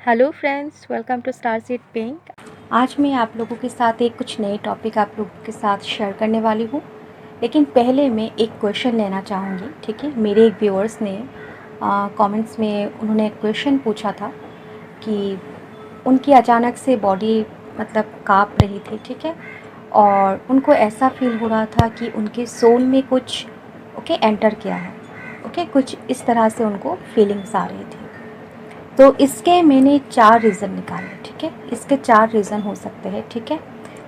Hello friends, welcome to star seed pink. आज मैं आप लोगों के साथ एक कुछ नए टॉपिक आप लोगों के साथ शेयर करने वाली हूँ। लेकिन पहले मैं एक क्वेश्चन लेना चाहूँगी। ठीक है, मेरे एक व्यूअर्स ने कमेंट्स में उन्होंने एक क्वेश्चन पूछा था कि उनकी अचानक से बॉडी मतलब काँप रही थी। ठीक है, और उनको ऐसा फील हो रहा था कि उनके सोल में कुछ एंटर किया है। कुछ इस तरह से उनको फीलिंग्स आ रही थी। तो इसके मैंने 4 रीज़न निकाले। ठीक है, इसके 4 रीज़न हो सकते हैं। ठीक है,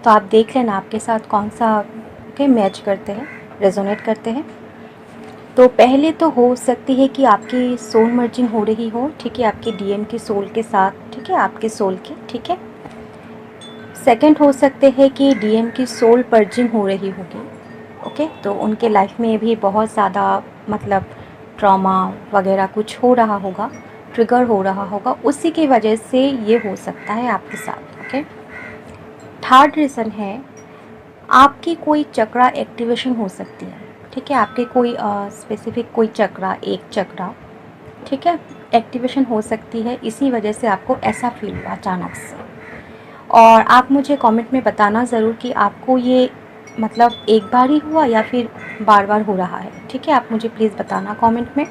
तो आप देख लेना आपके साथ कौन सा मैच करते हैं, रेजोनेट करते हैं। तो पहले तो हो सकती है कि आपकी सोल मर्जिंग हो रही हो। ठीक है, आपकी डीएम की सोल के साथ। ठीक है, आपके सोल की। ठीक है, सेकंड हो सकते हैं कि डीएम की सोल पर्जिंग हो रही होगी। तो उनके लाइफ में भी बहुत ज़्यादा मतलब ट्रॉमा वगैरह कुछ हो रहा होगा, ट्रिगर हो रहा होगा, उसी की वजह से ये हो सकता है आपके साथ। थर्ड रीज़न है आपकी कोई चक्रा एक्टिवेशन हो सकती है। ठीक है, आपके कोई स्पेसिफिक कोई चक्रा, एक चक्रा, ठीक है, एक्टिवेशन हो सकती है। इसी वजह से आपको ऐसा फील हुआ अचानक से। और आप मुझे कमेंट में बताना ज़रूर कि आपको ये मतलब एक बार ही हुआ या फिर बार बार हो रहा है। ठीक है, आप मुझे प्लीज़ बताना कमेंट में।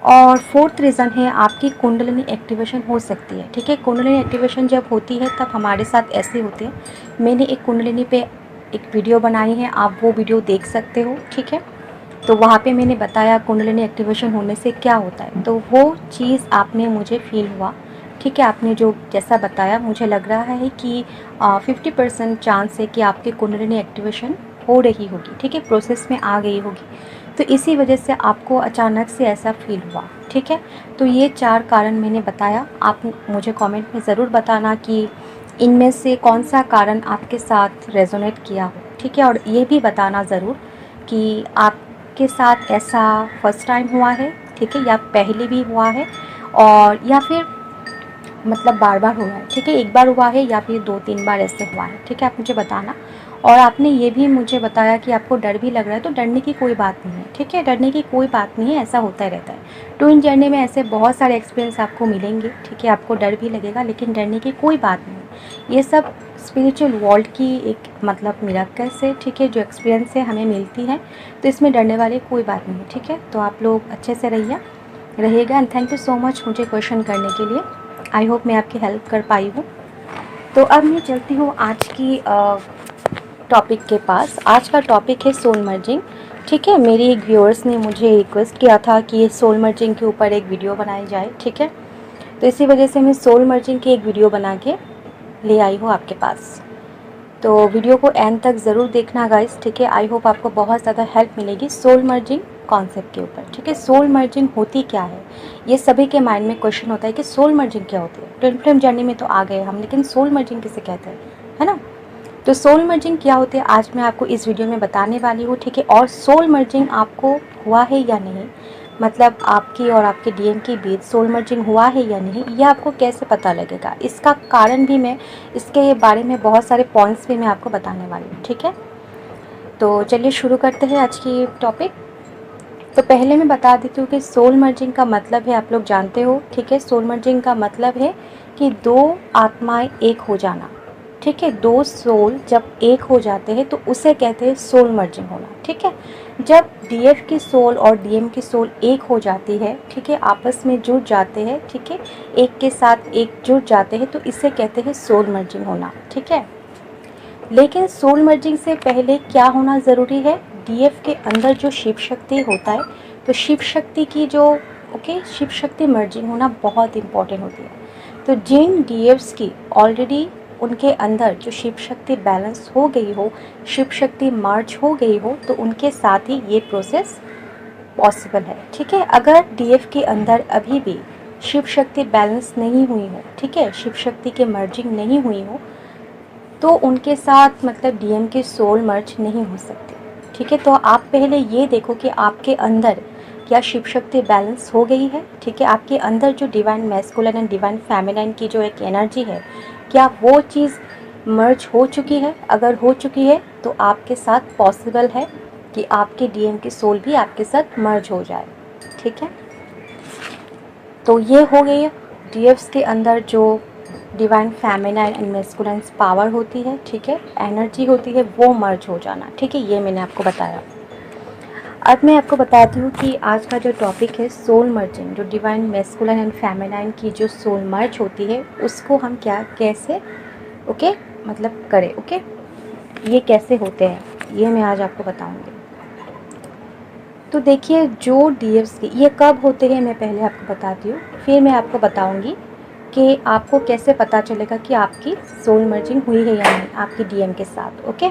और फोर्थ रीज़न है आपकी कुंडलिनी एक्टिवेशन हो सकती है। ठीक है, कुंडलिनी एक्टिवेशन जब होती है तब हमारे साथ ऐसे होते हैं। मैंने एक कुंडलिनी पे एक वीडियो बनाई है, आप वो वीडियो देख सकते हो। ठीक है, तो वहाँ पे मैंने बताया कुंडलिनी एक्टिवेशन होने से क्या होता है। तो वो चीज़ आप में मुझे फील हुआ। ठीक है, आपने जो जैसा बताया मुझे लग रहा है कि 50% चांस है कि आपकी कुंडलिनी एक्टिवेशन हो रही होगी। ठीक है, प्रोसेस में आ गई होगी, तो इसी वजह से आपको अचानक से ऐसा फील हुआ। ठीक है, तो ये 4 कारण मैंने बताया। आप मुझे कमेंट में ज़रूर बताना कि इनमें से कौन सा कारण आपके साथ रेजोनेट किया हो। ठीक है, और ये भी बताना ज़रूर कि आपके साथ ऐसा फर्स्ट टाइम हुआ है। ठीक है, या पहले भी हुआ है, और या फिर मतलब बार बार हुआ है। ठीक है, एक बार हुआ है या फिर 2-3 बार ऐसे हुआ है। ठीक है, आप मुझे बताना। और आपने ये भी मुझे बताया कि आपको डर भी लग रहा है, तो डरने की कोई बात नहीं है। ठीक है, डरने की कोई बात नहीं है, ऐसा होता ही रहता है। ट्विन जर्नी में ऐसे बहुत सारे एक्सपीरियंस आपको मिलेंगे। ठीक है, आपको डर भी लगेगा, लेकिन डरने की कोई बात नहीं है। ये सब स्पिरिचुअल वर्ल्ड की एक मतलब मिराकल से, ठीक है, जो एक्सपीरियंस है हमें मिलती है, तो इसमें डरने वाली कोई बात नहीं है। ठीक है, तो आप लोग अच्छे से रहिएगा। And thank you so much मुझे क्वेश्चन करने के लिए। आई होप मैं आपकी हेल्प कर पाई हूँ। तो अब मैं चलती हूँ आज की टॉपिक के पास। आज का टॉपिक है सोल मर्जिंग। ठीक है, मेरी एक व्यूअर्स ने मुझे रिक्वेस्ट किया था कि सोल मर्जिंग के ऊपर एक वीडियो बनाई जाए। ठीक है, तो इसी वजह से मैं सोल मर्जिंग की एक वीडियो बना के ले आई हूँ आपके पास। तो वीडियो को एंड तक ज़रूर देखना गाइस। ठीक है, आई होप आपको बहुत ज़्यादा हेल्प मिलेगी सोल मर्जिंग कॉन्सेप्ट के ऊपर। ठीक है, सोल मर्जिंग होती क्या है, ये सभी के माइंड में क्वेश्चन होता है कि सोल मर्जिंग क्या होती है। ट्विन फ्लेम जर्नी में तो आ गए हम, लेकिन सोल मर्जिंग किसे कहते हैं, है ना। तो सोल मर्जिंग क्या होती है आज मैं आपको इस वीडियो में बताने वाली हूँ। ठीक है, और सोल मर्जिंग आपको हुआ है या नहीं, मतलब आपकी और आपके डीएम के बीच सोल मर्जिंग हुआ है या नहीं, यह आपको कैसे पता लगेगा, इसका कारण भी मैं, इसके बारे में बहुत सारे पॉइंट्स भी मैं आपको बताने वाली हूँ। ठीक है, तो चलिए शुरू करते हैं आज की टॉपिक। तो पहले मैं बता देती हूँ कि सोल मर्जिंग का मतलब है, आप लोग जानते हो। ठीक है, सोल मर्जिंग का मतलब है कि दो आत्माएं एक हो जाना। ठीक है, दो सोल जब एक हो जाते हैं तो उसे कहते हैं सोल मर्जिंग होना। ठीक है, जब डीएफ की सोल और डीएम की सोल एक हो जाती है, ठीक है, आपस में जुड़ जाते हैं, ठीक है, एक के साथ एक जुड़ जाते हैं, तो इसे कहते हैं सोल मर्जिंग होना। ठीक है, लेकिन सोल मर्जिंग से पहले क्या होना ज़रूरी है, डीएफ के अंदर जो शिव शक्ति होता है, तो शिव शक्ति की जो शिव शक्ति मर्जिंग होना बहुत इम्पॉर्टेंट होती है। तो जिन डीएफ्स की ऑलरेडी उनके अंदर जो शिव शक्ति बैलेंस हो गई हो, शिव शक्ति मर्ज हो गई हो, तो उनके साथ ही ये प्रोसेस पॉसिबल है। ठीक है, अगर डीएफ के अंदर अभी भी शिव शक्ति बैलेंस नहीं हुई हो, ठीक है, शिव शक्ति के मर्जिंग नहीं हुई हो, तो उनके साथ मतलब डीएम के सोल मर्ज नहीं हो सकते। ठीक है, तो आप पहले ये देखो कि आपके अंदर क्या शिव शक्ति बैलेंस हो गई है। ठीक है, आपके अंदर जो divine masculine and divine feminine की जो एक एनर्जी है, क्या वो चीज़ मर्ज हो चुकी है। अगर हो चुकी है तो आपके साथ पॉसिबल है कि आपके डीएम की सोल भी आपके साथ मर्ज हो जाए। ठीक है, तो ये हो गई डीएफ्स के अंदर जो divine feminine and masculine power होती है, ठीक है, एनर्जी होती है, वो मर्ज हो जाना, ठीक है, ये मैंने आपको बताया। अब मैं आपको बताती हूँ कि आज का जो टॉपिक है सोल मर्जिंग, जो डिवाइन मैस्कुलाइन एंड फेमिनाइन की जो सोल मर्ज होती है उसको हम कैसे मतलब करें, ये कैसे होते हैं ये मैं आज आपको बताऊँगी। तो देखिए, जो डीएफ्स के ये कब होते हैं मैं पहले आपको बताती हूँ, फिर मैं आपको बताऊँगी कि आपको कैसे पता चलेगा कि आपकी सोल मर्जिंग हुई है या नहीं आपकी डीएम के साथ। ओके,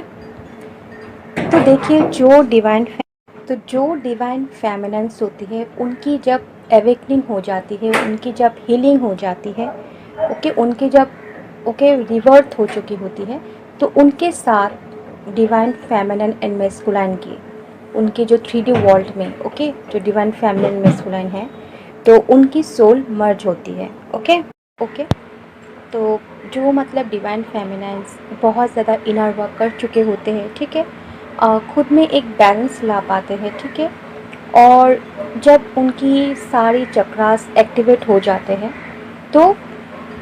तो देखिए, जो डिवाइन फेमिनेंस होती है उनकी जब एवेकनिंग हो जाती है, उनकी जब हीलिंग हो जाती है, उनकी जब रिवर्थ हो चुकी होती है, तो उनके साथ डिवाइन फेमिनिन एंड मैस्कुलाइन की उनके जो 3D वर्ल्ड में जो डिवाइन फेमिनिन मैस्कुलाइन है तो उनकी सोल मर्ज होती है। ओके, तो जो मतलब डिवाइन फेमिनाइंस बहुत ज़्यादा इनर वर्क कर चुके होते हैं, ठीक है, खुद में एक बैलेंस ला पाते हैं, ठीक है, और जब उनकी सारी चक्रास एक्टिवेट हो जाते हैं तो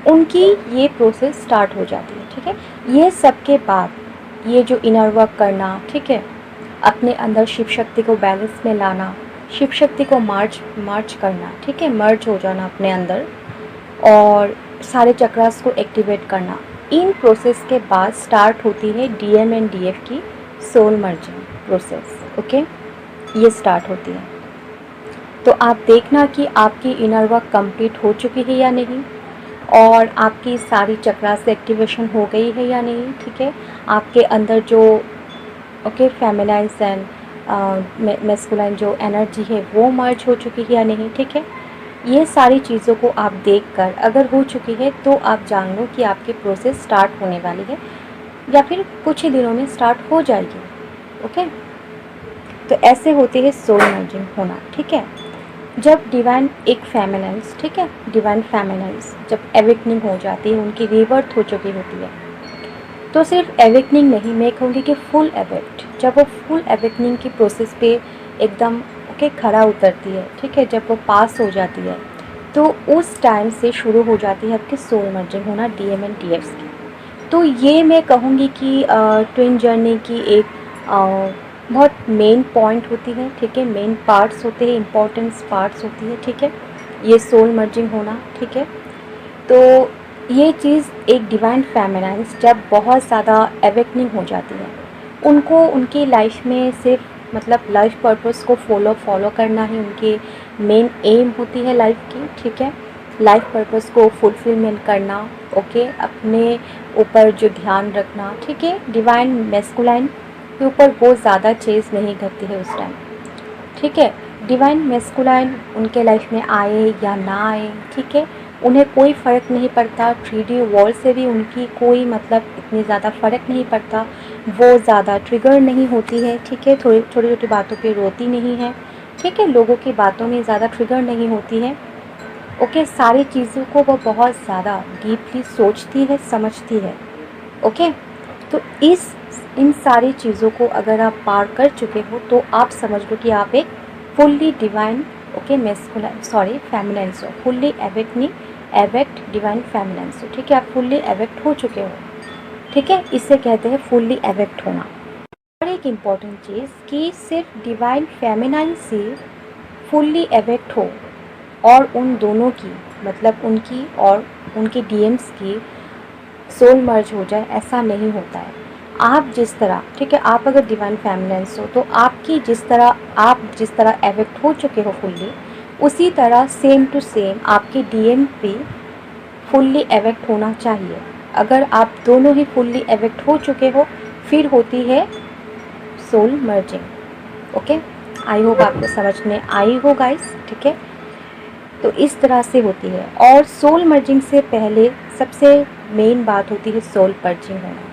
उनकी ये प्रोसेस स्टार्ट हो जाती है, ठीक है। ये सब के बाद ये जो इनर वर्क करना, ठीक है, अपने अंदर शिव शक्ति को बैलेंस में लाना, शिव शक्ति को मार्च करना, ठीक है, मर्ज हो जाना अपने अंदर और सारे चक्रास को एक्टिवेट करना, इन प्रोसेस के बाद स्टार्ट होती है डीएम एंड डीएफ की सोल मर्जिंग प्रोसेस। ओके, ये स्टार्ट होती है। तो आप देखना कि आपकी इनर वर्क कंप्लीट हो चुकी है या नहीं और आपकी सारी चक्रास एक्टिवेशन हो गई है या नहीं, ठीक है, आपके अंदर जो फेमिनाइन एंड मैस्कुलाइन जो एनर्जी है वो मर्ज हो चुकी है या नहीं, ठीक है। ये सारी चीज़ों को आप देखकर अगर हो चुकी है तो आप जान लो कि आपकी प्रोसेस स्टार्ट होने वाली है या फिर कुछ ही दिनों में स्टार्ट हो जाएगी। ओके, तो ऐसे होती है सोल मर्जिंग होना, ठीक है। जब डिवाइन एक फेमिनाइंस, ठीक है, डिवाइन फेमिनाइंस जब एवेकनिंग हो जाती है, उनकी रिवर्थ हो चुकी होती है, तो सिर्फ एवेकनिंग नहीं, मैं कहूँगी कि फुल एवेक्ट, जब वो फुल एवेकनिंग की प्रोसेस पे एकदम खरा उतरती है, ठीक है, जब वो पास हो जाती है तो उस टाइम से शुरू हो जाती है आपकी सोल मर्जिंग होना डीएम एंड डीएफ्स की। तो ये मैं कहूँगी कि ट्विन जर्नी की एक बहुत मेन पॉइंट होती है, ठीक है, मेन पार्ट्स होते हैं, इम्पॉर्टेंस पार्ट्स होती है, ठीक है, ये सोल मर्जिंग होना, ठीक है। तो ये चीज़ एक डिवाइन फेमिनाइंस जब बहुत ज़्यादा एवेकनिंग हो जाती है, उनको उनकी लाइफ में सिर्फ मतलब लाइफ पर्पस को फॉलो करना ही उनकी मेन एम होती है लाइफ की, ठीक है, लाइफ पर्पस को फुलफिलमेंट करना, अपने ऊपर जो ध्यान रखना, ठीक है, डिवाइन मैस्कुलाइन के ऊपर वो ज़्यादा चेज़ नहीं करती है उस टाइम, ठीक है। डिवाइन मैस्कुलाइन उनके लाइफ में आए या ना आए, ठीक है, उन्हें कोई फ़र्क नहीं पड़ता, 3D वर्ल्ड से भी उनकी कोई मतलब इतनी ज़्यादा फ़र्क नहीं पड़ता, वो ज़्यादा ट्रिगर नहीं होती है, ठीक है, छोटी छोटी बातों पे रोती नहीं है, ठीक है, लोगों की बातों में ज़्यादा ट्रिगर नहीं होती है। सारी चीज़ों को वो बहुत ज़्यादा डीपली सोचती है, समझती है। तो इन सारी चीज़ों को अगर आप पार कर चुके हो तो आप समझ लो कि आप एक फुल्ली डिवाइन मैस्कुलाइन फेमिनाइन हो, फुल्ली एवेक्ट डिवाइन फेमिनाइन हो, ठीक है, आप फुल्ली एवेक्ट हो चुके हो, ठीक है, इसे कहते हैं फुल्ली एवेक्ट होना। और एक इम्पॉर्टेंट चीज़ कि सिर्फ डिवाइन फेमिनाइन से फुल्ली एवेक्ट हो और उन दोनों की मतलब उनकी और उनके डीएम्स की सोल मर्ज हो जाए, ऐसा नहीं होता है। आप जिस तरह, ठीक है, आप अगर डिवाइन फेमिनाइंस हो तो आपकी आप जिस तरह एवेक्ट हो चुके हो फुल्ली, उसी तरह सेम टू सेम आपके डीएम भी फुल्ली एवेक्ट होना चाहिए। अगर आप दोनों ही फुल्ली एवेक्ट हो चुके हो फिर होती है soul merging. Okay, I hope आपको समझ में आई हो गाइस, ठीक है। तो इस तरह से होती है। और सोल मर्जिंग से पहले सबसे मेन बात होती है सोल पर्जिंग होना।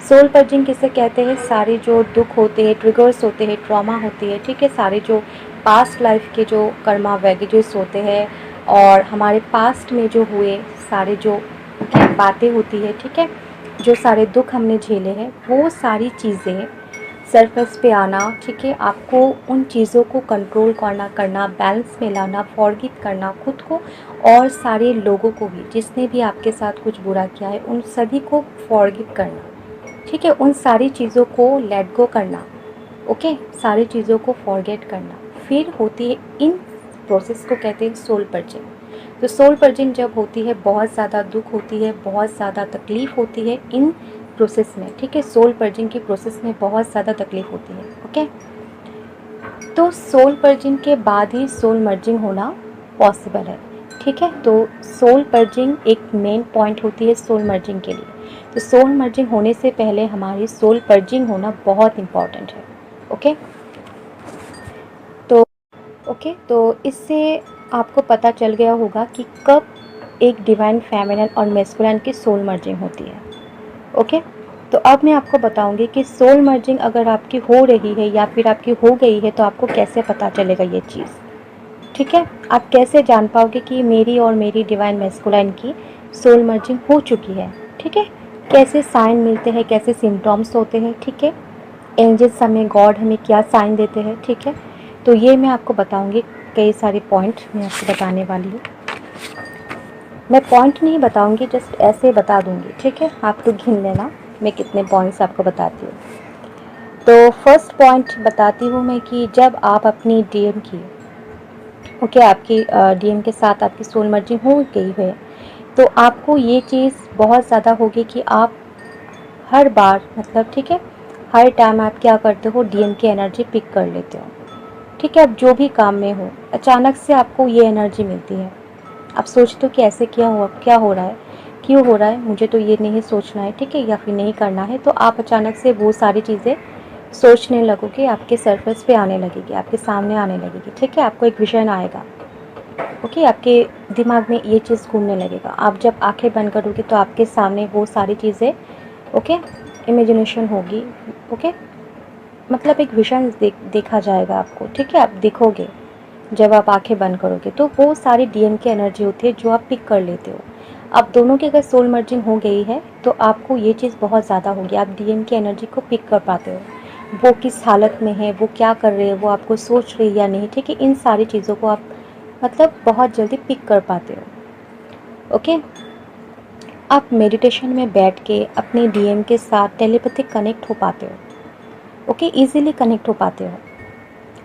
सोल पर्जिंग किसे कहते हैं? सारे जो दुख होते हैं, ट्रिगर्स होते हैं, ट्रॉमा होती है, ठीक है, सारे जो पास्ट लाइफ के जो कर्मा वैगेजेस होते हैं और हमारे पास्ट में जो हुए सारे जो बातें होती है, ठीक है, जो सारे दुख हमने झेले हैं, वो सारी चीज़ें सरफेस पे आना, ठीक है, आपको उन चीज़ों को कंट्रोल करना, बैलेंस में लाना, फॉरगिव करना खुद को और सारे लोगों को भी, जिसने भी आपके साथ कुछ बुरा किया है उन सभी को फॉरगिव करना, ठीक है, उन सारी चीज़ों को लेट गो करना, ओके, सारी चीज़ों को फॉरगेट करना। फिर होती है इन प्रोसेस को कहते हैं सोल पर्जिंग। तो सोल पर्जिंग जब होती है, बहुत ज़्यादा दुख होती है, बहुत ज़्यादा तकलीफ़ होती है इन प्रोसेस में, ठीक है, सोल पर्जिंग की प्रोसेस में बहुत ज़्यादा तकलीफ़ होती है, ओके। तो सोल पर्जिंग के बाद ही सोल मर्जिंग होना पॉसिबल है, ठीक है। तो सोल पर्जिंग एक मेन पॉइंट होती है सोल मर्जिंग के लिए। तो सोल मर्जिंग होने से पहले हमारी सोल पर्जिंग होना बहुत इम्पॉर्टेंट है, ओके। तो तो इससे आपको पता चल गया होगा कि कब एक डिवाइन फेमिनिन और मैस्कुलिन की सोल मर्जिंग होती है, ओके। तो अब मैं आपको बताऊंगी कि सोल मर्जिंग अगर आपकी हो रही है या फिर आपकी हो गई है तो आपको कैसे पता चलेगा ये चीज़, ठीक है। आप कैसे जान पाओगे कि मेरी और मेरी डिवाइन मैस्कुलिन की सोल मर्जिंग हो चुकी है, ठीक है। कैसे साइन मिलते हैं, कैसे सिम्टम्स होते हैं, ठीक है। एंजल्स हमें, गॉड हमें क्या साइन देते हैं, ठीक है। तो ये मैं आपको बताऊंगी, कई सारे पॉइंट मैं आपको बताने वाली हूँ। मैं पॉइंट नहीं बताऊंगी, जस्ट ऐसे बता दूंगी, ठीक है। आप लोग गिन लेना मैं कितने पॉइंट्स आपको बताती हूँ। तो फर्स्ट पॉइंट बताती हूँ मैं कि जब आप अपनी डीएम की, ओके, आपकी डीएम के साथ आपकी सोल मर्जिंग हो गई है तो आपको ये चीज़ बहुत ज़्यादा होगी कि आप हर बार, मतलब ठीक है, हर टाइम आप क्या करते हो, डीएम की एनर्जी पिक कर लेते हो, ठीक है। अब जो भी काम में हो अचानक से आपको ये एनर्जी मिलती है, आप सोचते हो कि ऐसे क्या हो रहा है, क्यों हो रहा है, मुझे तो ये नहीं सोचना है, ठीक है, या फिर नहीं करना है। तो आप अचानक से वो सारी चीज़ें सोचने लगोगे, आपके सरफेस पे आने लगेगी, आपके सामने आने लगेगी, ठीक है। आपको एक विजन आएगा, ओके, आपके दिमाग में ये चीज़ घूमने लगेगा। आप जब आंखें बंद करोगे तो आपके सामने वो सारी चीज़ें, ओके, इमेजिनेशन होगी, ओके, मतलब एक विजन देखा जाएगा आपको, ठीक है। आप देखोगे जब आप आंखें बंद करोगे तो वो सारी डीएम की एनर्जी होती है जो आप पिक कर लेते हो। अब दोनों की अगर सोल मर्जिंग हो गई है तो आपको ये चीज़ बहुत ज़्यादा होगी, आप डीएम की एनर्जी को पिक कर पाते हो, वो किस हालत में है, वो क्या कर रहे हैं, वो आपको सोच रही है या नहीं, ठीक है। इन सारी चीज़ों को आप मतलब बहुत जल्दी पिक कर पाते हो, ओके। आप मेडिटेशन में बैठ के अपने डीएम के साथ टेलीपैथिक कनेक्ट हो पाते हो, ओके, इजीली कनेक्ट हो पाते हो।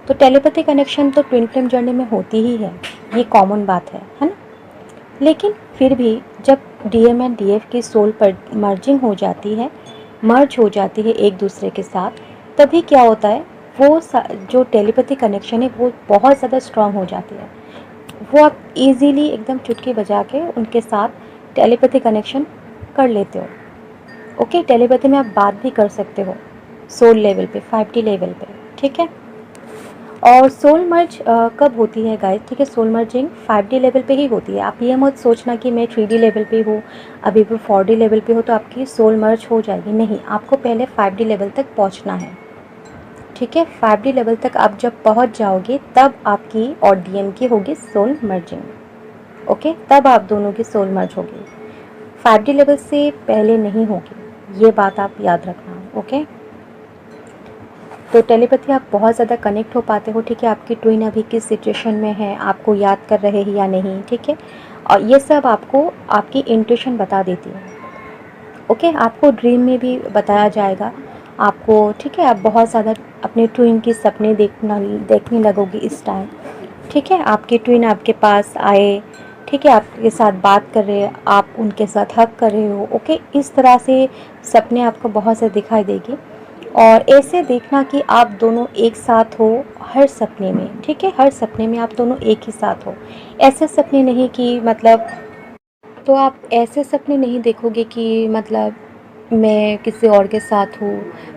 तो टेलीपैथी कनेक्शन तो ट्विन फ्लेम जर्नी में होती ही है, ये कॉमन बात है ना। लेकिन फिर भी जब डीएम एंड डीएफ की सोल पर मर्जिंग हो जाती है, मर्ज हो जाती है एक दूसरे के साथ, तभी क्या होता है, वो जो टेलीपैथी कनेक्शन है वो बहुत ज़्यादा स्ट्रांग हो जाती है। वो आप इजीली एकदम चुटकी बजा के उनके साथ टेलीपैथी कनेक्शन कर लेते हो, ओके। टेलीपैथी में आप बात भी कर सकते हो सोल लेवल पे, 5D लेवल पे, ठीक है। और सोल मर्ज कब होती है गाइस, ठीक है, सोल मर्जिंग 5D लेवल पे ही होती है। आप ये मत सोचना कि मैं 3D लेवल पे हूँ, अभी भी 4D लेवल पे हो तो आपकी सोल मर्ज हो जाएगी, नहीं, आपको पहले 5D लेवल तक पहुँचना है, ठीक है। 5D लेवल तक आप जब पहुँच जाओगे तब आपकी और डीएम की होगी सोल मर्जिंग, ओके, तब आप दोनों की सोल मर्ज होगी, 5D लेवल से पहले नहीं होगी, ये बात आप याद रखना, ओके। तो टेलीपैथी आप बहुत ज़्यादा कनेक्ट हो पाते हो, ठीक है। आपकी ट्विन अभी किस सिचुएशन में है, आपको याद कर रहे हैं या नहीं, ठीक है। और ये सब आपको आपकी इंट्यूशन बता देती है, ओके। आपको ड्रीम में भी बताया जाएगा आपको, ठीक है। आप बहुत ज़्यादा अपने ट्विन की सपने देखने लगोगे इस टाइम, ठीक है। आपकी ट्विन आपके पास आए, ठीक है, आपके साथ बात कर रहे हैं, आप उनके साथ हग कर रहे हो, ओके। इस तरह से सपने आपको बहुत से दिखाई देगी। और ऐसे देखना कि आप दोनों एक साथ हो हर सपने में, ठीक है, हर सपने में आप दोनों एक ही साथ हो। ऐसे सपने नहीं कि मतलब, तो आप ऐसे सपने नहीं देखोगे कि मतलब मैं किसी और के साथ हूँ,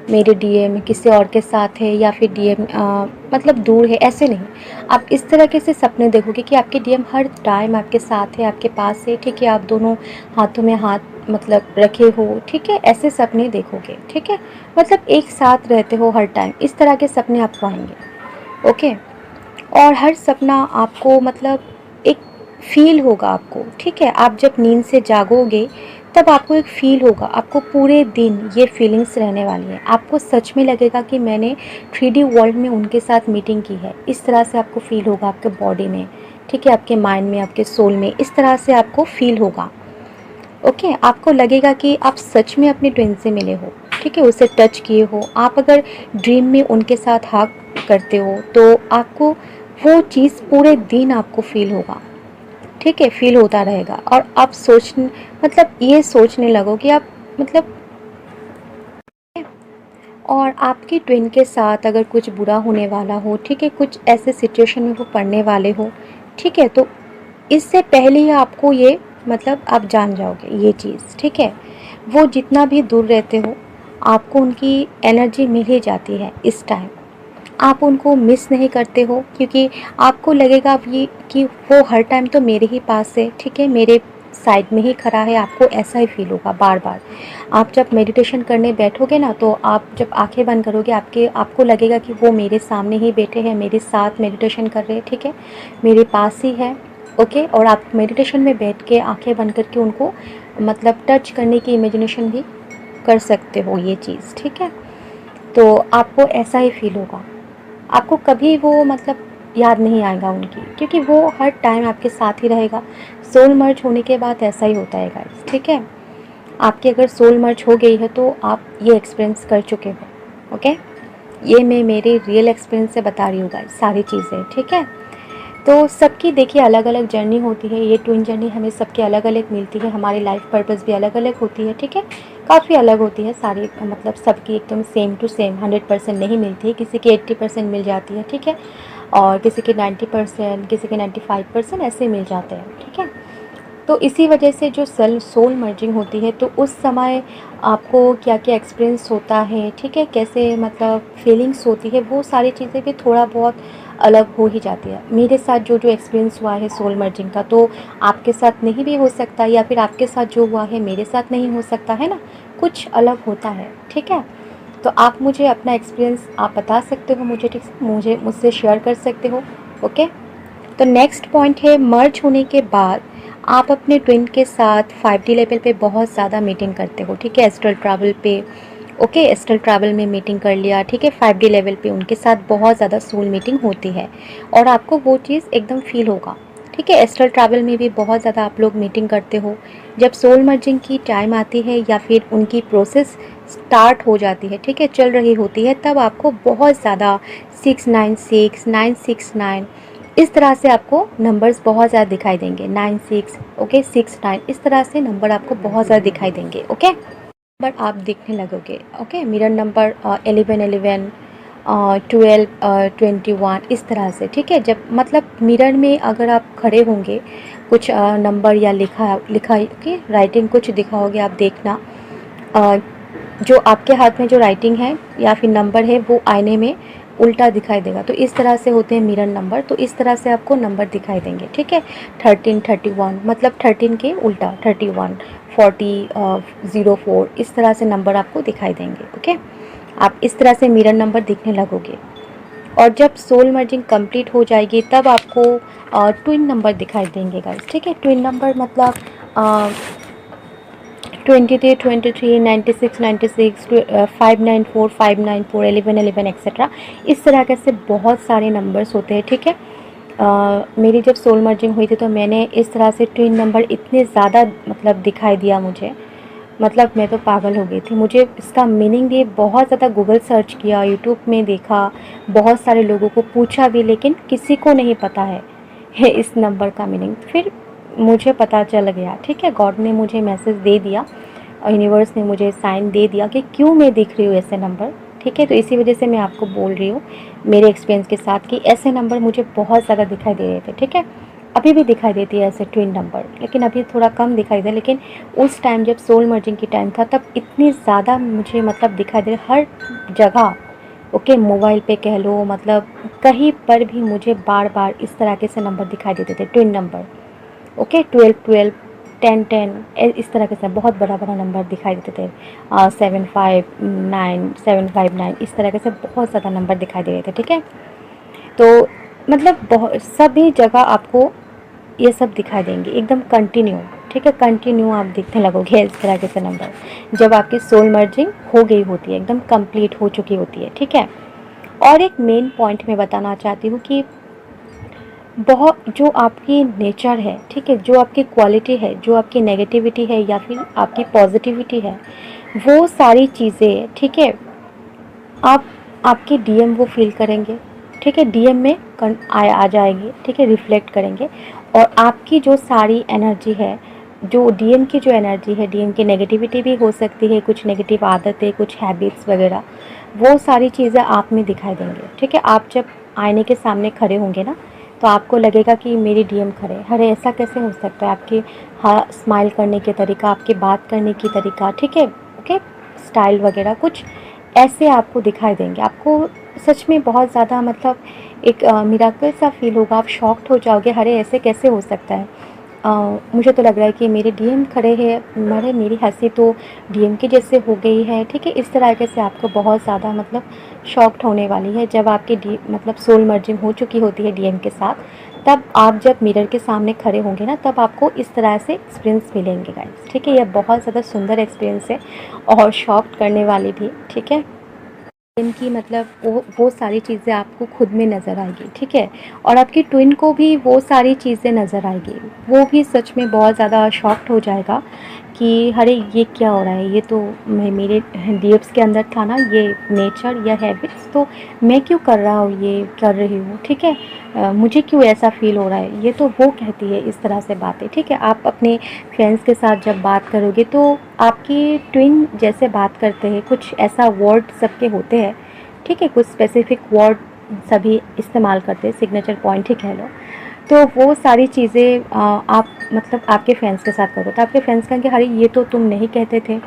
मेरे डीएम किसी और के साथ है या फिर डीएम मतलब दूर है, ऐसे नहीं। आप इस तरीके से सपने देखोगे कि आपके डीएम हर टाइम आपके साथ है, आपके पास है, ठीक है। आप दोनों हाथों में हाथ मतलब रखे हो, ठीक है, ऐसे सपने देखोगे, ठीक है। मतलब एक साथ रहते हो हर टाइम, इस तरह के सपने आपको आएंगे, ओके। और हर सपना आपको मतलब एक फील होगा आपको, ठीक है। आप जब नींद से जागोगे तब आपको एक फ़ील होगा, आपको पूरे दिन ये फीलिंग्स रहने वाली है। आपको सच में लगेगा कि मैंने 3D वर्ल्ड में उनके साथ मीटिंग की है। इस तरह से आपको फ़ील होगा आपके बॉडी में, ठीक है, आपके माइंड में, आपके सोल में, इस तरह से आपको फ़ील होगा। ओके, आपको लगेगा कि आप सच में अपने ट्विन से मिले हो, ठीक है, उसे टच किए हो। आप अगर ड्रीम में उनके साथ हग करते हो तो आपको वो चीज़ पूरे दिन आपको फ़ील होगा, ठीक है, फ़ील होता रहेगा। और आप मतलब ये सोचने लगोगे आप, मतलब, और आपकी ट्विन के साथ अगर कुछ बुरा होने वाला हो, ठीक है, कुछ ऐसे सिचुएशन में वो पड़ने वाले हो, ठीक है, तो इससे पहले ही आपको ये, मतलब, आप जान जाओगे ये चीज़, ठीक है। वो जितना भी दूर रहते हो, आपको उनकी एनर्जी मिल ही जाती है इस टाइम। आप उनको मिस नहीं करते हो, क्योंकि आपको लगेगा अब ये कि वो हर टाइम तो मेरे ही पास है, ठीक है, मेरे साइड में ही खड़ा है। आपको ऐसा ही फील होगा बार बार। आप जब मेडिटेशन करने बैठोगे ना, तो आप जब आंखें बंद करोगे, आपको लगेगा कि वो मेरे सामने ही बैठे हैं, मेरे साथ मेडिटेशन कर रहे हैं, ठीक है, मेरे पास ही है। ओके, और आप मेडिटेशन में बैठ के आंखें बंद करके उनको, मतलब, टच करने की इमेजिनेशन भी कर सकते हो ये चीज़, ठीक है। तो आपको ऐसा ही फील होगा। आपको कभी वो, मतलब, याद नहीं आएगा उनकी, क्योंकि वो हर टाइम आपके साथ ही रहेगा। सोल मर्ज होने के बाद ऐसा ही होता है गाइस, ठीक है। आपकी अगर सोल मर्ज हो गई है तो आप ये एक्सपीरियंस कर चुके हो। ओके, ये मैं मेरे रियल एक्सपीरियंस से बता रही हूँ गाइस सारी चीज़ें, ठीक है। तो सबकी देखिए अलग अलग जर्नी होती है। ये ट्विन जर्नी हमें सबके अलग अलग मिलती है। हमारी लाइफ पर्पस भी अलग अलग होती है, ठीक है, काफ़ी अलग होती है सारी, मतलब सबकी एकदम सेम टू सेम 100% नहीं मिलती है। किसी की 80% मिल जाती है, ठीक है, और किसी के 90%, किसी के 95% ऐसे मिल जाते हैं, ठीक है। तो इसी वजह से जो सोल मर्जिंग होती है, तो उस समय आपको क्या क्या एक्सपीरियंस होता है, ठीक है, कैसे, मतलब, फीलिंग्स होती है, वो सारी चीज़ें भी थोड़ा बहुत अलग हो ही जाती है। मेरे साथ जो जो एक्सपीरियंस हुआ है सोल मर्जिंग का, तो आपके साथ नहीं भी हो सकता, या फिर आपके साथ जो हुआ है मेरे साथ नहीं हो सकता है ना, कुछ अलग होता है, ठीक है। तो आप मुझे अपना एक्सपीरियंस आप बता सकते हो मुझे, ठीक है, मुझसे शेयर कर सकते हो। ओके, तो नेक्स्ट पॉइंट है, मर्ज होने के बाद आप अपने ट्विन के साथ 5D लेवल पे बहुत ज़्यादा मीटिंग करते हो, ठीक है, एस्ट्रल ट्रैवल पे। ओके, एस्ट्रल ट्रैवल में मीटिंग कर लिया, ठीक है, 5D लेवल पे उनके साथ बहुत ज़्यादा सोल मीटिंग होती है, और आपको वो चीज़ एकदम फील होगा, ठीक है। एस्ट्रल ट्रैवल में भी बहुत ज़्यादा आप लोग मीटिंग करते हो। जब सोल मर्जिंग की टाइम आती है, या फिर उनकी प्रोसेस स्टार्ट हो जाती है, ठीक है, चल रही होती है, तब आपको बहुत ज़्यादा 696, 969, इस तरह से आपको नंबर्स बहुत ज़्यादा दिखाई देंगे। 96, ओके, 69, इस तरह से नंबर आपको बहुत ज़्यादा दिखाई देंगे। ओके, बट आप देखने लगोगे। ओके, मिरर नंबर 1111, 12, 21, इस तरह से, ठीक है। जब, मतलब, मिरर में अगर आप खड़े होंगे, कुछ नंबर या लिखा लिखा कि राइटिंग कुछ दिखाओगे, आप देखना, अ, जो आपके हाथ में जो राइटिंग है या फिर नंबर है, वो आईने में उल्टा दिखाई देगा। तो इस तरह से होते हैं मिरर नंबर। तो इस तरह से आपको नंबर दिखाई देंगे, ठीक है। 13, 31, मतलब 13 के उल्टा 31, 40, 04, इस तरह से नंबर आपको दिखाई देंगे। ओके, आप इस तरह से मिरर नंबर दिखने लगोगे। और जब सोल मर्जिंग कंप्लीट हो जाएगी, तब आपको ट्विन नंबर दिखाई देंगे गाइस, ठीक है। ट्विन नंबर मतलब 23, 23, 96, 96, 594, 594, 11, 11, एक्सेट्रा, इस तरह के से बहुत सारे नंबर्स होते हैं, ठीक है। मेरी जब सोल मर्जिंग हुई थी, तो मैंने इस तरह से ट्विन नंबर इतने ज़्यादा, मतलब, दिखाई दिया मुझे, मतलब मैं तो पागल हो गई थी। मुझे इसका मीनिंग भी बहुत ज़्यादा गूगल सर्च किया, यूट्यूब में देखा, बहुत सारे लोगों को पूछा भी, लेकिन किसी को नहीं पता है इस नंबर का मीनिंग। फिर मुझे पता चल गया, ठीक है, गॉड ने मुझे मैसेज दे दिया, यूनिवर्स ने मुझे साइन दे दिया कि क्यों मैं दिख रही हूँ ऐसे नंबर, ठीक है। तो इसी वजह से मैं आपको बोल रही हूँ मेरे एक्सपीरियंस के साथ कि ऐसे नंबर मुझे बहुत ज़्यादा दिखाई दे रहे थे, ठीक है। अभी भी दिखाई देती है ऐसे ट्विन नंबर, लेकिन अभी थोड़ा कम दिखाई दे। लेकिन उस टाइम जब सोल मर्जिंग की टाइम था, तब इतनी ज़्यादा मुझे, मतलब, दिखाई दे हर जगह। ओके, मोबाइल पे कह लो, मतलब कहीं पर भी मुझे बार बार इस तरह के से नंबर दिखाई देते थे, ट्विन नंबर। ओके, 12, 12, 10, 10, इस तरह के से बहुत बड़ा बड़ा नंबर दिखाई देते थे। 759, 759, इस तरह के से बहुत ज़्यादा नंबर दिखाई दे रहे थे, ठीक है। तो, मतलब, बहुत सभी जगह आपको ये सब दिखाई देंगे एकदम कंटिन्यू, ठीक है, कंटिन्यू आप देखने लगोगे इस तरह के से नंबर जब आपकी सोल मर्जिंग हो गई होती है, एकदम कंप्लीट हो चुकी होती है। ठीक है, और एक मेन पॉइंट मैं बताना चाहती हूँ कि बहुत जो आपकी नेचर है, ठीक है, जो आपकी क्वालिटी है, जो आपकी नेगेटिविटी है या फिर आपकी पॉजिटिविटी है, वो सारी चीज़ें, ठीक है, आप आपके डीएम वो फील करेंगे। ठीक है, डीएम में आ जाएंगे। ठीक है, रिफ्लेक्ट करेंगे और आपकी जो सारी एनर्जी है, जो डीएम की जो एनर्जी है, डीएम की नेगेटिविटी भी हो सकती है, कुछ नेगेटिव आदतें, कुछ हैबिट्स वगैरह, वो सारी चीज़ें आप में दिखाई देंगे। ठीक है, आप जब आईने के सामने खड़े होंगे ना, तो आपको लगेगा कि मेरे डीएम खड़े, अरे ऐसा कैसे हो सकता है, आपके हाँ स्माइल करने के तरीका, आपके बात करने की तरीका, ठीक है, ओके, स्टाइल वगैरह कुछ ऐसे आपको दिखाई देंगे। आपको सच में बहुत ज़्यादा मतलब एक मिराकल सा फील होगा, आप शॉक्ड हो जाओगे, अरे ऐसे कैसे हो सकता है। मुझे तो लग रहा है कि मेरे डीएम खड़े हैं, मरे मेरी हंसी तो डीएम के जैसे हो गई है। ठीक है, इस तरीके से आपको बहुत ज़्यादा मतलब शॉक्ड होने वाली है जब आपकी डी मतलब सोल मर्जिंग हो चुकी होती है डीएम के साथ। तब आप जब मिरर के सामने खड़े होंगे ना, तब आपको इस तरह से एक्सपीरियंस मिलेंगे गाइस। ठीक है, यह बहुत ज़्यादा सुंदर एक्सपीरियंस है और शॉक्ड करने वाली भी। ठीक है, इनकी मतलब वो सारी चीज़ें आपको खुद में नज़र आएगी। ठीक है, और आपकी ट्विन को भी वो सारी चीज़ें नज़र आएगी। वो भी सच में बहुत ज़्यादा शॉक्ड हो जाएगा कि अरे ये क्या हो रहा है, ये तो मेरे डीएप्स के अंदर था ना ये नेचर या हैबिट्स, तो मैं क्यों कर रहा हूँ, ये कर रही हूँ। ठीक है, मुझे क्यों ऐसा फील हो रहा है, ये तो वो कहती है इस तरह से बातें। ठीक है, आप अपने फ्रेंड्स के साथ जब बात करोगे तो आपकी ट्विन जैसे बात करते हैं, कुछ ऐसा वर्ड सबके होते हैं। ठीक है, कुछ स्पेसिफिक वर्ड सभी इस्तेमाल करते हैं, सिग्नेचर पॉइंट ही कह लो। तो वो सारी चीज़ें आप मतलब आपके फ्रेंड्स के साथ करो तो आपके फ्रेंड्स कहेंगे अरे ये तो तुम नहीं कहते थे,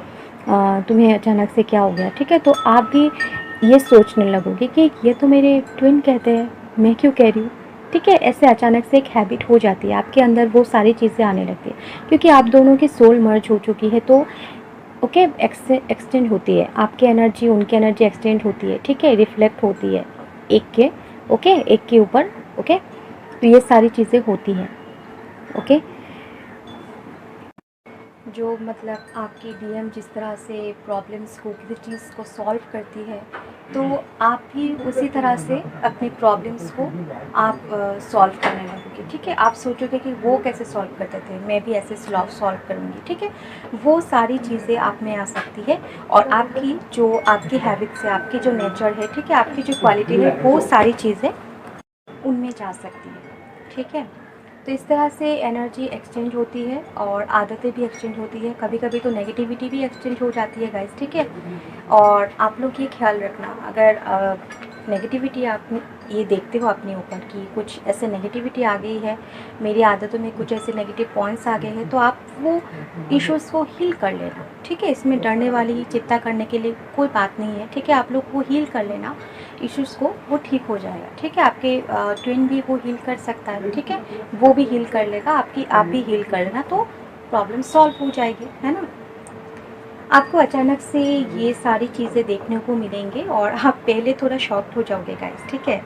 तुम्हें अचानक से क्या हो गया। ठीक है, तो आप भी ये सोचने लगोगे कि ये तो मेरे ट्विन कहते हैं, मैं क्यों कह रही हूँ। ठीक है, ऐसे अचानक से एक हैबिट हो जाती है आपके अंदर, वो सारी चीज़ें आने लगती है क्योंकि आप दोनों की सोल मर्ज हो चुकी है। तो ओके, एक्सटेंड होती है आपकी एनर्जी, उनकी एनर्जी एक्सटेंड होती है। ठीक है, रिफ्लेक्ट होती है एक के ओके एक के ऊपर। ओके, तो ये सारी चीज़ें होती हैं। ओके, जो मतलब आपकी डीएम जिस तरह से प्रॉब्लम्स को, किसी चीज़ को सॉल्व करती है, तो आप भी उसी तरह से अपनी प्रॉब्लम्स को आप सॉल्व करने लगोगे। ठीक है, आप सोचोगे कि वो कैसे सॉल्व करते थे, मैं भी ऐसे सॉल्व करूँगी। ठीक है, वो सारी चीज़ें आप में आ सकती है और आपकी जो आपकी हैबिट्स है, आपकी जो नेचर है, ठीक है, आपकी जो क्वालिटी है, वो सारी चीज़ें उनमें जा सकती है। ठीक है, तो इस तरह से एनर्जी एक्सचेंज होती है और आदतें भी एक्सचेंज होती है। कभी कभी तो नेगेटिविटी भी एक्सचेंज हो जाती है गाइस। ठीक है, और आप लोग ये ख्याल रखना, अगर नेगेटिविटी आप ये देखते हो अपने ऊपर कि कुछ ऐसे नेगेटिविटी आ गई है, मेरी आदतों में कुछ ऐसे नेगेटिव पॉइंट्स आ गए हैं, तो आप वो इश्यूज़ को हील कर लेना। ठीक है, इसमें डरने वाली, चिंता करने के लिए कोई बात नहीं है। ठीक है, आप लोग वो हील कर लेना इश्यूज़ को, वो ठीक हो जाएगा। ठीक है, आपके ट्विन भी वो हील कर सकता है। ठीक है, वो भी हील कर लेगा, आप भी हील कर लेना, तो प्रॉब्लम सॉल्व हो जाएगी, है ना। आपको अचानक से ये सारी चीज़ें देखने को मिलेंगे और आप पहले थोड़ा शॉक्ड हो जाओगे गाइस। ठीक है,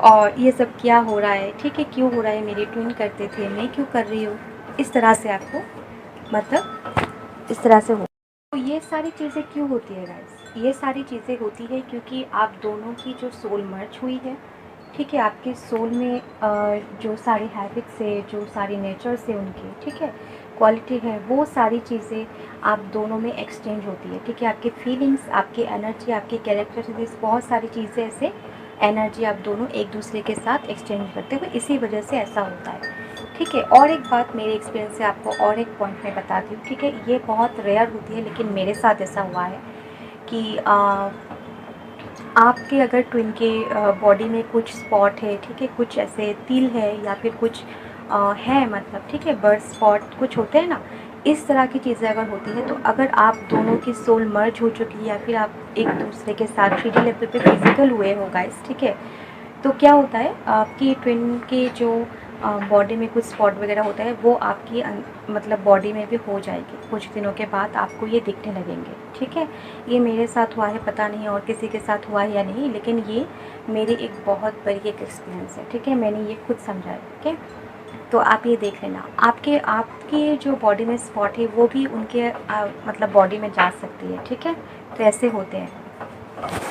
और ये सब क्या हो रहा है, ठीक है, क्यों हो रहा है, मेरे ट्विन करते थे, मैं क्यों कर रही हूँ, इस तरह से आपको मतलब इस तरह से हो। तो ये सारी चीज़ें क्यों होती है गाइस, ये सारी चीज़ें होती है क्योंकि आप दोनों की जो सोल मर्ज हुई है। ठीक है, आपके सोल में जो सारी हैबिट्स है, जो सारी नेचर्स है उनकी, ठीक है, क्वालिटी है, वो सारी चीज़ें आप दोनों में एक्सचेंज होती है। ठीक है, आपकी फीलिंग्स, आपकी एनर्जी, आपके कैरेक्टरिस्टिक्स, बहुत सारी चीज़ें ऐसे एनर्जी आप दोनों एक दूसरे के साथ एक्सचेंज करते हुए, इसी वजह से ऐसा होता है। ठीक है, और एक बात मेरे एक्सपीरियंस से आपको और एक पॉइंट मैं बताती हूँ। ठीक है, ये बहुत रेयर होती है लेकिन मेरे साथ ऐसा हुआ है कि आपके अगर ट्विन के बॉडी में कुछ स्पॉट है, ठीक है, कुछ ऐसे तिल है या फिर कुछ है मतलब, ठीक है, बर्थ स्पॉट कुछ होते हैं ना, इस तरह की चीज़ें अगर होती है, तो अगर आप दोनों की सोल मर्ज हो चुकी है या फिर आप एक दूसरे के साथ 3D लेवल पे फिजिकल हुए हो गाइस। ठीक है, तो क्या होता है, आपकी ट्विन के जो बॉडी में कुछ स्पॉट वगैरह होता है, वो आपकी मतलब बॉडी में भी हो जाएगी, कुछ दिनों के बाद आपको ये दिखने लगेंगे। ठीक है, ये मेरे साथ हुआ है, पता नहीं और किसी के साथ हुआ है या नहीं, लेकिन ये मेरी एक बहुत बड़ी एक एक्सपीरियंस है। ठीक है, मैंने ये खुद समझा है। ओके, तो आप ये देख लेना, आपके आपके जो बॉडी में स्पॉट है वो भी उनके मतलब बॉडी में जा सकती है, ठीक है। तो ऐसे होते हैं।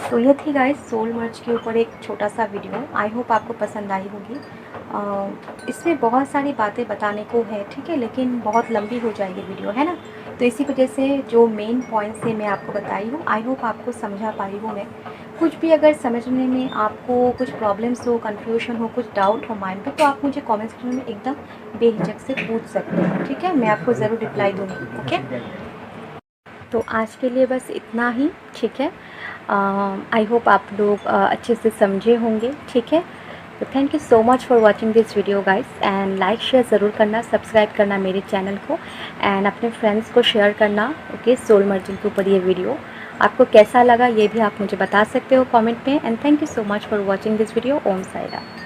तो ये थी गाइस सोल मर्ज के ऊपर एक छोटा सा वीडियो। आई होप आपको पसंद आई होगी। इसमें बहुत सारी बातें बताने को है, ठीक है, लेकिन बहुत लंबी हो जाएगी वीडियो, है ना। तो इसी वजह से जो मेन पॉइंट्स है मैं आपको बताई हूँ। आई होप आपको समझा पाई हूँ मैं। कुछ भी अगर समझने में आपको कुछ प्रॉब्लम्स हो, कन्फ्यूजन हो, कुछ डाउट हो माइंड में, तो आप मुझे कमेंट सेक्शन में एकदम बेहिचक से पूछ सकते हो, ठीक है। मैं आपको ज़रूर रिप्लाई दूँगी, ओके। तो आज के लिए बस इतना ही, ठीक है। आई होप आप लोग अच्छे से समझे होंगे, ठीक है। तो thank you so much for watching this video guys, and like share ज़रूर करना, सब्सक्राइब करना मेरे चैनल को, एंड अपने फ्रेंड्स को शेयर करना, ओके। सोल मर्जिंग के ऊपर ये वीडियो आपको कैसा लगा ये भी आप मुझे बता सकते हो कमेंट में। And thank you so much for watching this video. Om Sai Ram.